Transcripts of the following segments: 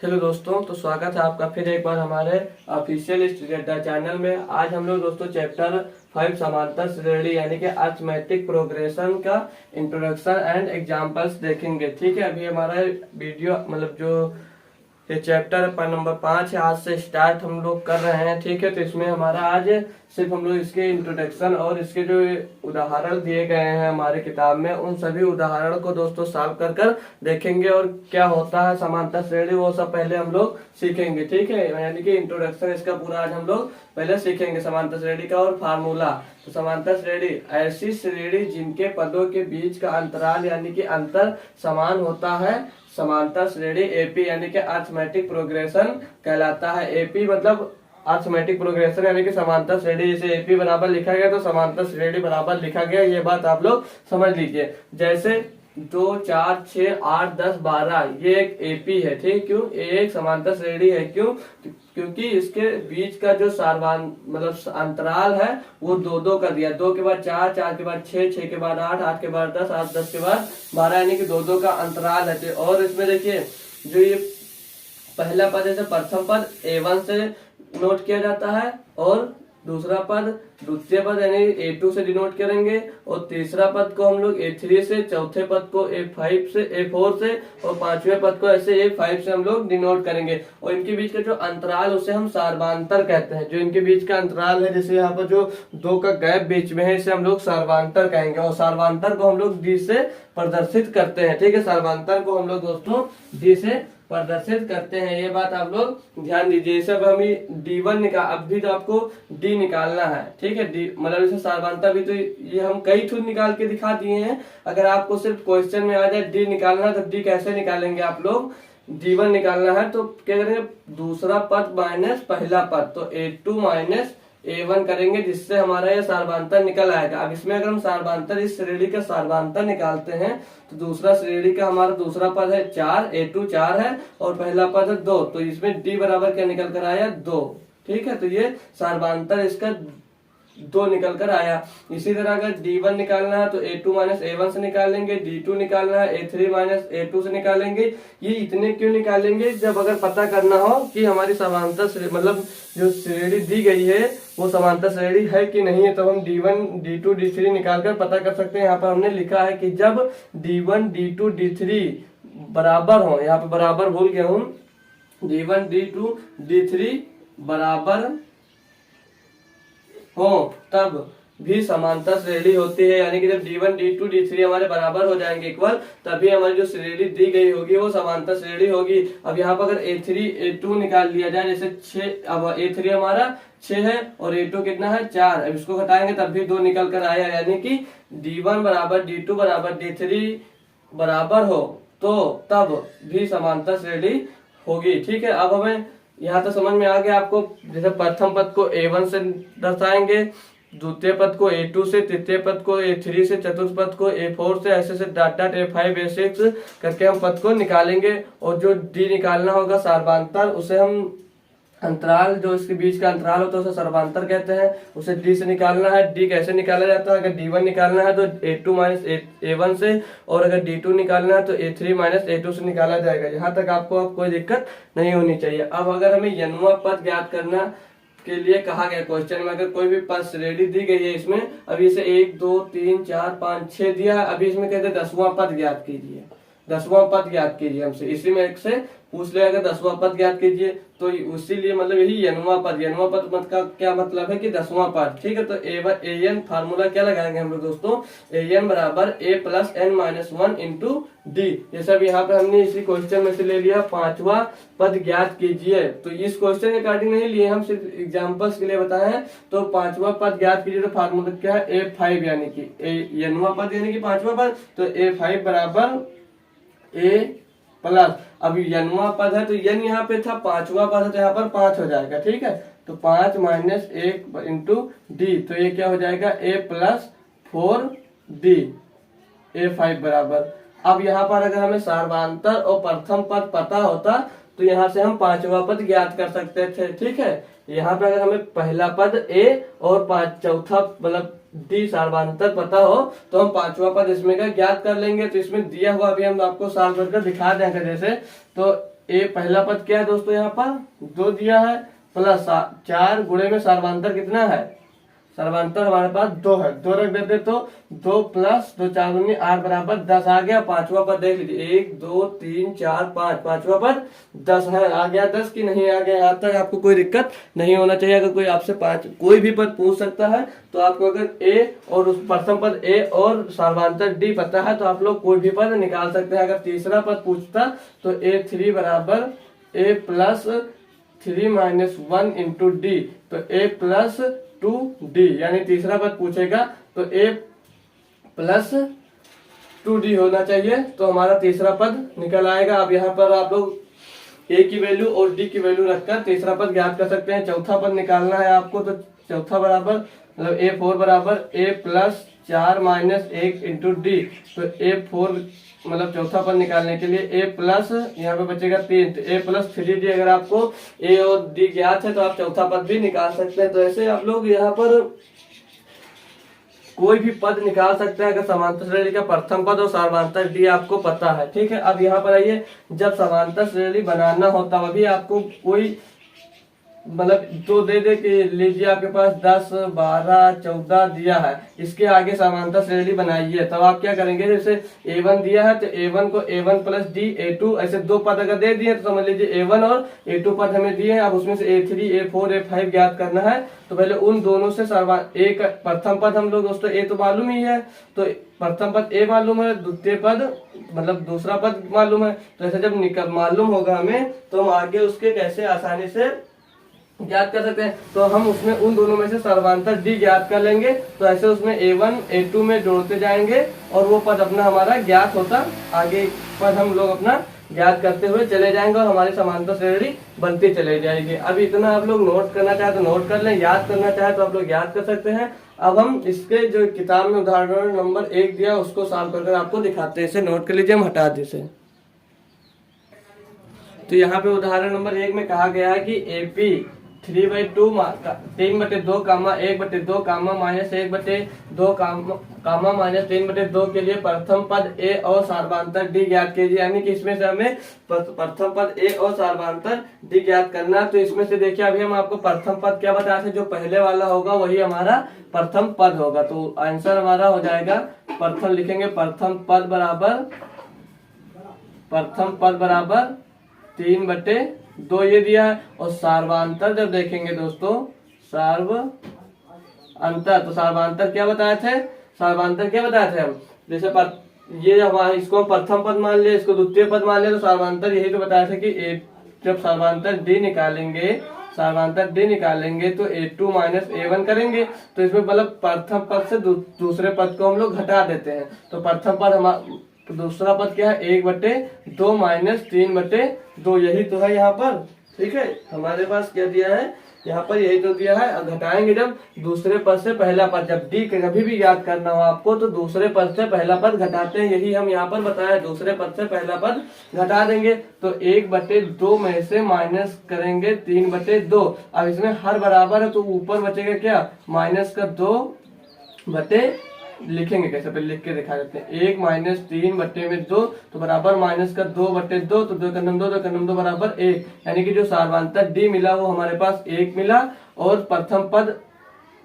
Hello दोस्तों, तो स्वागत है आपका फिर एक बार हमारे ऑफिशियल स्टूडेंट चैनल में। आज हम लोग दोस्तों चैप्टर 5 समांतर श्रेणी यानी कि अरिथमेटिक प्रोग्रेशन का इंट्रोडक्शन एंड एग्जांपल्स देखेंगे। ठीक है, अभी हमारा वीडियो मतलब जो ये चैप्टर पर नंबर 5 है, आज से स्टार्ट हम लोग कर रहे हैं। ठीक है, तो इसमें हमारा आज सिर्फ हम लोग इसके इंट्रोडक्शन और इसके जो उदाहरण दिए गए हैं हमारे किताब में, उन सभी उदाहरण को दोस्तों सॉल्व कर कर देखेंगे और क्या होता है समांतर श्रेणी वो सब पहले हम लोग सीखेंगे। ठीक है, यानी कि इंट्रोडक्शन इसका पूरा आज हम लोग पहले सीखेंगे समांतर श्रेणी का और फार्मूला। तो समांतर श्रेणी ऐसी श्रेणी जिनके पदों के बीच का अंतराल यानी कि अंतर समान होता है, समांतर श्रेणी एपी यानी कि अरिथमेटिक प्रोग्रेशन कहलाता है। एपी मतलब अरिथमेटिक प्रोग्रेशन यानी कि समांतर श्रेणी। जैसे एपी बराबर लिखा गया तो समांतर श्रेणी बराबर लिखा गया, ये बात आप लोग समझ लीजिए। जैसे 2 4 6 8 10 12 ये एक एपी है। ठीक, क्यों? ये एक समांतर श्रेणी है। क्यों? क्योंकि इसके बीच का जो सार्वधान मतलब अंतराल है वो 2 का दिया। 2 के बाद 4, 4 के बाद 6, 6 के बाद 8, 8 के बाद 10, 8 10 के बाद 12 यानी कि 2 का अंतराल है। और इसमें देखिए जो ये पहला पद है प्रथम पद A1 से नोट किया जाता है और दूसरा पद द्वितीय पद यानी A2 से डिनोट करेंगे और तीसरा पद को हम लोग A3 से, चौथे पद को A5 से, A4 से और पांचवें पद को ऐसे A5 से हम लोग डिनोट करेंगे। और इनके बीच का जो अंतराल उसे हम सार्वधान्तर कहते हैं। जो इनके बीच का अंतराल है, जैसे यहाँ पर जो 2 का गैप बीच में है, इसे हम लोग सार्वधान्तर कहेंगे और सार्वधान्तर को हम लोग D से प्रदर्शित करते हैं। ठीक है, सार्वधान्तर को हम लोग दोस्तों D से प्रदर्शित करते हैं, ये बात आप लोग ध्यान दीजिए। सब हमें D1 निकाल, अब भी तो आपको D निकालना है। ठीक है, D मतलब इसे सार्वधान्तर भी तो ये हम कई ठूर निकाल के दिखा दिए हैं। अगर आपको सिर्फ क्वेश्चन में आ जाए D निकालना तो D कैसे निकालेंगे आप लोग? D1 निकालना है तो क्या करेंगे? दूसरा पद माइनस पहला पद, तो A2 माइनस A1 करेंगे, जिससे हमारा ये सार्वधान्तर निकल आएगा। अब इसमें अगर हम सार्वधान्तर इस श्रेणी का सार्वधान्तर निकालते हैं तो दूसरा श्रेणी का हमारा दूसरा पद है 4, A2 4 है और पहला पद है 2, तो इसमें D बराबर क्या निकल कर आया? 2। ठीक है, तो ये सार्वधान्तर इसका 2 निकल कर आया। इसी तरह अगर D1 निकालना है तो A2 माइनस A1 से निकालेंगे, D2 निकालना है A3 माइनस A2 से निकालेंगे। ये इतने क्यों निकालेंगे? जब अगर पता करना हो कि हमारी समांतर मतलब जो श्रेणी दी गई है वो समांतर श्रेणी है कि नहीं है, तो हम D1 D2 D3 निकाल कर पता कर सकते हैं। यहाँ पर हमने लिखा है कि जब D1 D2 D3 बराबर हो, यहाँ पे बराबर भूल गया हूँ, D1 D2 D3 बराबर हो तब भी समांतर श्रेणी होती है। यानी कि जब D1 D2 D3 हमारे बराबर हो जाएंगे इक्वल, तभी हमारी जो श्रेणी दी गई होगी वो समांतर श्रेणी होगी। अब यहाँ पर अगर A3 A2 निकाल लिया जाए, जैसे 6, अब A3 हमारा 6 है और A2 कितना है? 4। अब इसको घटाएंगे तब भी 2 निकल कर आया, यानी कि D1 बराबर D2 बराबर D3 बराबर हो तो तब भी समांतर श्रेणी होगी। ठीक है, अब हमें यहाँ तो समझ में आ गया आपको। जैसे प्रथम पद को A1 से दर्शाएंगे, द्वितीय पद को A2 से, तृतीय पद को A3 से, चतुर्थ पद को A4 से, ऐसे से डॉट डॉट A5 A6 करके हम पद को निकालेंगे। और जो D निकालना होगा सार्वधान्तर, उसे हम अंतराल जो इसके बीच का अंतराल होता है उसे सार्वधान्तर कहते हैं, उसे D से निकालना है। D कैसे निकाला जाता है? अगर D1 निकालना है तो A2 माइनस A1 से, और अगर D2 निकालना है तो A3 माइनस A2 से निकाला जाएगा। यहाँ तक आपको अब कोई दिक्कत नहीं होनी चाहिए। अब अगर हमें n वां पद ज्ञात करना के लिए कहा गया क्वेश्चन में, अगर कोई भी पद श्रेणी दी गई है इसमें, अभी इसे 1 2 3 4 5 6 दिया है, अभी इसमें कहते हैं 10वां पद ज्ञात कीजिए। 10वां पद ज्ञात कीजिए हमसे, इसी में एक से पूछ लिया, अगर 10वां पद ज्ञात कीजिए तो उसी मतलब यही n वां पद। n वां पद मत का क्या मतलब है कि 10वां पद। ठीक है, तो an फार्मूला क्या लगाएंगे हम लोग दोस्तों? an बराबर a plus n minus 1 into D. ये सब यहाँ पे हमने इसी क्वेश्चन में से ले लिया। 5वां पद ज्ञात कीजिए, तो इस क्वेश्चन के अकॉर्डिंग नहीं लिए, हम सिर्फ एग्जाम्पल्स के लिए बताए हैं। तो 5वां पद ज्ञात कीजिए, तो फार्मूला क्या है? A5 यानी कि n वां पद यानी कि 5वां पद, तो A5 बराबर A प्लस, अब n वां पद है तो n यहाँ पे था, 5वां पद है तो यहाँ पर 5 हो जाएगा। ठीक है, तो 5 माइनस 1 इंटू डी, तो ये क्या हो जाएगा? A प्लस 4D A5 बराबर। अब यहाँ पर अगर हमें सार्वधान्तर और प्रथम पद पता होता तो यहाँ से हम 5वां पद ज्ञात कर सकते थे। ठीक है, यहाँ पे अगर हमें पहला पद A और चौथा मतलब D सार्वधान्तर पता हो तो हम 5वां पद इसमें का ज्ञात कर लेंगे। तो इसमें दिया हुआ अभी हम आपको सॉल्व करके दिखा देंगे। जैसे तो ए पहला पद क्या है दोस्तों, यहाँ पर 2 दिया है, प्लस 4 गुणे में सर्वांतर कितना है, सर्वांतर हमारे पास 2 है, 2 रख देते तो 2 प्लस 2 4 दूनी 8 बराबर 10 आ गया। पांचवा पद देख लीजिए, 1 2 3 4 5, पांचवा पद 10 है। आ गया 10 की नहीं आ गया, यहाँ तक आपको कोई दिक्कत नहीं होना चाहिए। अगर कोई आपसे कोई भी पद पूछ सकता है तो आपको अगर ए और उस प्रथम पद ए और सर्वांतर डी पता है तो आप लोग कोई भी पद निकाल सकते हैं। अगर तीसरा पद पूछता तो A3 बराबर ए प्लस 3 माइनस 1 इंटू डी, तो ए प्लस 2d, यानी तीसरा पद पूछेगा तो a प्लस 2d होना चाहिए, तो हमारा तीसरा पद निकल आएगा। अब यहाँ पर आप लोग a की वैल्यू और d की वैल्यू रखकर तीसरा पद ज्ञात कर सकते हैं। चौथा पद निकालना है आपको, तो चौथा बराबर मतलब A4 बराबर a plus 4 minus 1 into D, तो A4 मतलब चौथा पद निकालने के लिए a प्लस यहाँ पे बचेगा 3, तो a प्लस 3d। अगर आपको a और d ज्ञात है तो आप चौथा पद भी निकाल सकते हैं। तो ऐसे आप लोग यहाँ पर कोई भी पद निकाल सकते हैं अगर समांतर श्रेणी का प्रथम पद और सर्वांतर डी आपको पता है। ठीक है, अब यहाँ पर आइए, जब समांतर श्रेणी बनाना होता है अभी आपको कोई मतलब तो दे दे कि लीजिए आपके पास 10 12 14 दिया है, इसके आगे समांतर श्रेणी बनाइए, तब आप क्या करेंगे, जैसे A1 दिया है तो A1 को A1 प्लस डी A2, ऐसे 2 पद अगर दे दिए तो समझ लीजिए A1 और A2 पद हमें दिए हैं। अब उसमें से A3 A4 A5 ज्ञात करना है, तो पहले उन दोनों से एक प्रथम पद हम लोग दोस्तों A तो मालूम ही है, तो प्रथम पद A मालूम है, द्वितीय पद मतलब दूसरा पद मालूम है, तो ऐसे जब मालूम होगा हमें तो हम आगे उसके कैसे आसानी से ज्ञात कर सकते हैं। तो हम उसमें उन दोनों में से सर्वांतर डी ज्ञात कर लेंगे, तो ऐसे उसमें A1 A2 में जोड़ते जाएंगे और वो पद अपना हमारा ज्ञात होता, आगे पद हम लोग अपना ज्ञात करते हुए चले जाएंगे और हमारी समांतर श्रेणी बनती चले जाएगी। अब इतना आप लोग नोट करना चाहे तो नोट कर लें, याद करना चाहे तो आप लोग याद कर सकते हैं। अब हम इसके जो किताब में उदाहरण नंबर 1 दिया उसको सॉल्व करके आपको दिखाते हैं। इसे नोट कर लीजिए, हम हटा दें। तो यहाँ पे उदाहरण नंबर 1 में कहा गया है कि AP 3/2 3/2 कामा 1/2 कामा माइनस 1/2 कामा माइनस 3/2 के लिए प्रथम पद A और सर्वांतर D ज्ञात कीजिए। यानी कि इसमें से हमें प्रथम पद A और सर्वांतर D ज्ञात करना है। तो इसमें से देखिए अभी हम आपको प्रथम पद क्या बताए थे, जो पहले वाला होगा वही हमारा प्रथम पद होगा। तो आंसर हमारा हो जाएगा, प्रथम लिखेंगे प्रथम पद बराबर 3/2 ये दिया है। और सर्वांतर जब देखेंगे दोस्तों, सर्वांतर, तो सर्वांतर क्या बताए थे, हम जैसे ये हमारा इसको प्रथम पद मान लिया, इसको द्वितीय पद मान लिया, तो सर्वांतर यही तो बताया था कि जब सर्वांतर D निकालेंगे तो A2 माइनस A1 करेंगे। तो इसमें मतलब प्रथम पद से दूसरे पद को हम लोग घटा देते हैं। तो प्रथम पद हमारा, तो दूसरा पद क्या है, 1/2 माइनस 3/2, यही तो है यहाँ पर। ठीक है, हमारे पास क्या दिया है यहाँ पर, यही तो दिया है। घटाएंगे जब दूसरे पद से पहला पद, जब डी कभी भी याद करना हो आपको तो दूसरे पद से पहला पद घटाते हैं, यही हम यहाँ पर बताया, दूसरे पद से पहला पद घटा देंगे। तो 1/2 में से माइनस करेंगे 3/2। अब इसमें हर बराबर है तो ऊपर बचेगा क्या, माइनस का 2 लिखेंगे कैसे, पहले लिख के दिखा देते हैं। 1 माइनस 3/2 तो बराबर माइनस का 2/2, तो 2 का 2 बराबर 1, यानी कि जो सर्वांतर D मिला वो हमारे पास 1 मिला। और प्रथम पद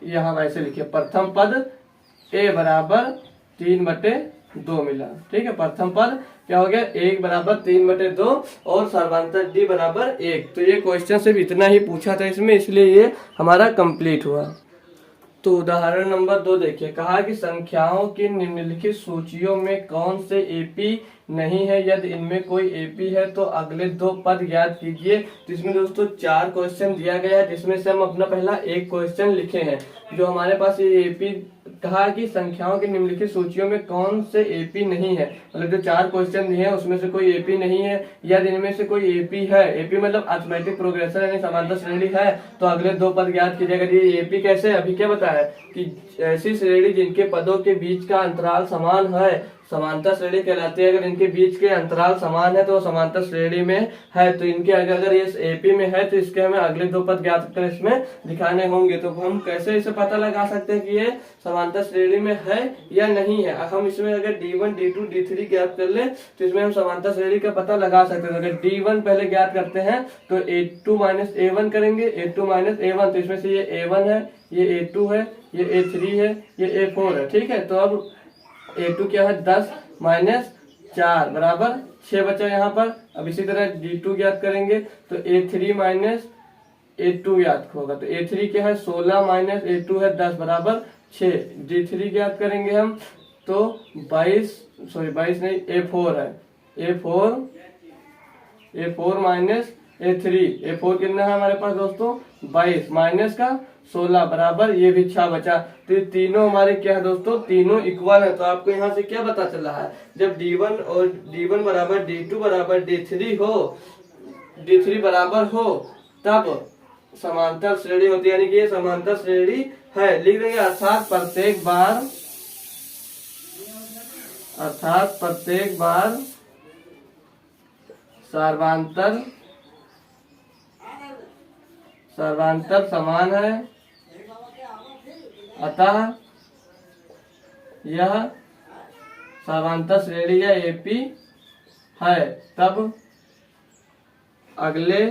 यहाँ वैसे लिखिए, प्रथम पद A बराबर 3/2 मिला। ठीक है, प्रथम पद क्या हो गया, 1 बराबर 3/2 और सर्वांतर D बराबर 1। तो ये क्वेश्चन सिर्फ इतना ही पूछा था इसमें, इसलिए ये हमारा कंप्लीट हुआ। तो उदाहरण नंबर 2 देखिए, कहा कि संख्याओं की निम्नलिखित सूचियों में कौन से AP नहीं है, यदि इनमें कोई AP है तो अगले 2 पद ज्ञात कीजिए। तो इसमें दोस्तों 4 क्वेश्चन दिया गया है, जिसमें से हम अपना पहला एक क्वेश्चन लिखे हैं। जो हमारे पास ये AP कहा कि संख्याओं की निम्नलिखित सूचियों में कौन से AP नहीं है, मतलब जो 4 क्वेश्चन दिए हैं उसमें से कोई AP नहीं है, या इनमें से कोई AP है। AP मतलब अरिथमेटिक प्रोग्रेशन यानी समांतर श्रेणी है, तो अगले 2 पद ज्ञात कीजिएगा। ये AP कैसे, अभी क्या बताया कि ऐसी श्रेणी जिनके पदों के बीच का अंतराल समान है, समांतर श्रेणी कहलाती है। अगर इनके बीच के अंतराल समान है तो वो समांतर श्रेणी में है। तो इनके अगर ये एपी में है तो इसके हमें अगले दो पद ज्ञात कर इसमें दिखाने होंगे। तो हम कैसे इसे पता लगा सकते हैं कि ये समांतर श्रेणी में है या नहीं है। हम इसमें अगर D1 D2 D3 ज्ञात कर ले तो इसमें हम समांतर श्रेणी का पता लगा सकते हैं। अगर D1 पहले ज्ञात करते हैं तो A2 माइनस A1 करेंगे, A2 माइनस A1, तो इसमें से ये A1 है, ये A2 है, ये A3 है, ये A4 है। ठीक है, तो अब A2 क्या है 10 माइनस 4 बराबर 6 बचा यहाँ पर। अब इसी तरह D2 ज्ञात करेंगे तो A3 माइनस A2 ज्ञात होगा। तो A3 क्या है 16 माइनस A2 है 10 बराबर 6। D3 ज्ञात करेंगे हम तो 22 नहीं A4 है, A4 माइनस A3, A4 कितना है हमारे पास दोस्तों 22 माइनस का 16 बराबर ये भी 6 बचा। तो ये तीनों हमारे क्या है दोस्तों, तीनों इक्वल है। तो आपको यहाँ से क्या पता चला है, जब D1 बराबर D2 बराबर D3 हो, D3 बराबर हो तब समांतर श्रेणी होती है, यानी कि ये समांतर श्रेणी है। लिख देंगे अर्थात प्रत्येक बार सर्वांतर समान है, अतः यह सर्वांतर श्रेणी या एपी है। तब अगले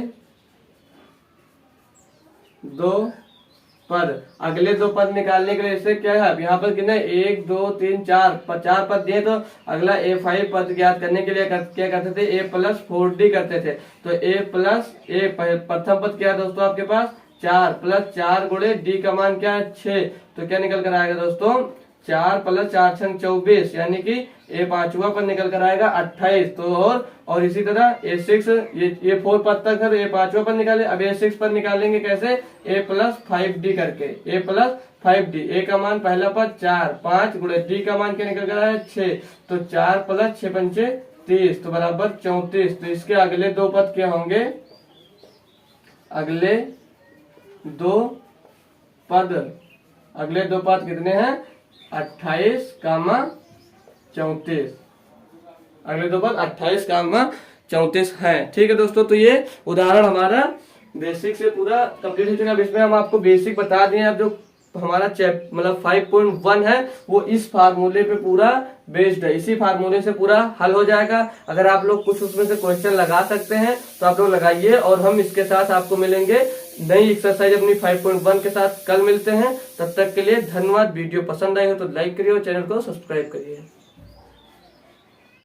दो पद निकालने के लिए इसे क्या है, अब यहाँ पर कितने 1 2 3 4 पद दिए। तो अगला A5 पद ज्ञात करने के लिए क्या करते थे, A+4D करते थे। तो A+A प्रथम पद क्या है दोस्तों आपके पास 4 + 4 गुणे D का मान क्या है 6। तो क्या निकल कर आएगा दोस्तों 4 + 4 = 24, यानी कि A5वां पद निकल कर आएगा 28। तो और इसी तरह A6 ये 4 पद तक है, तो A5वां पद निकाले। अब A6 पद निकालेंगे कैसे, A+5D करके, A+5D। A का मान पहला पद 4, 5 गुणे D का मान क्या निकल कर आया 6। तो 4 + 6 = 30, तो बराबर 34। तो इसके अगले दो पद क्या होंगे, अगले दो पद कितने हैं 28, 34। अगले दो पद 28, 34 है। ठीक है दोस्तों, तो ये उदाहरण हमारा बेसिक से पूरा कंप्लीट हो चुका है। इसमें हम आपको बेसिक बता दिए। अब जो हमारा मतलब 5.1 है वो इस फार्मूले पे पूरा बेस्ड है, इसी फार्मूले से पूरा हल हो जाएगा। अगर आप लोग कुछ उसमें से क्वेश्चन लगा सकते हैं तो आप लोग लगाइए, और हम इसके साथ आपको मिलेंगे नई एक्सरसाइज अपनी 5.1 के साथ कल मिलते हैं। तब तक के लिए धन्यवाद। वीडियो पसंद आई हो तो लाइक करिए और चैनल को सब्सक्राइब करिए।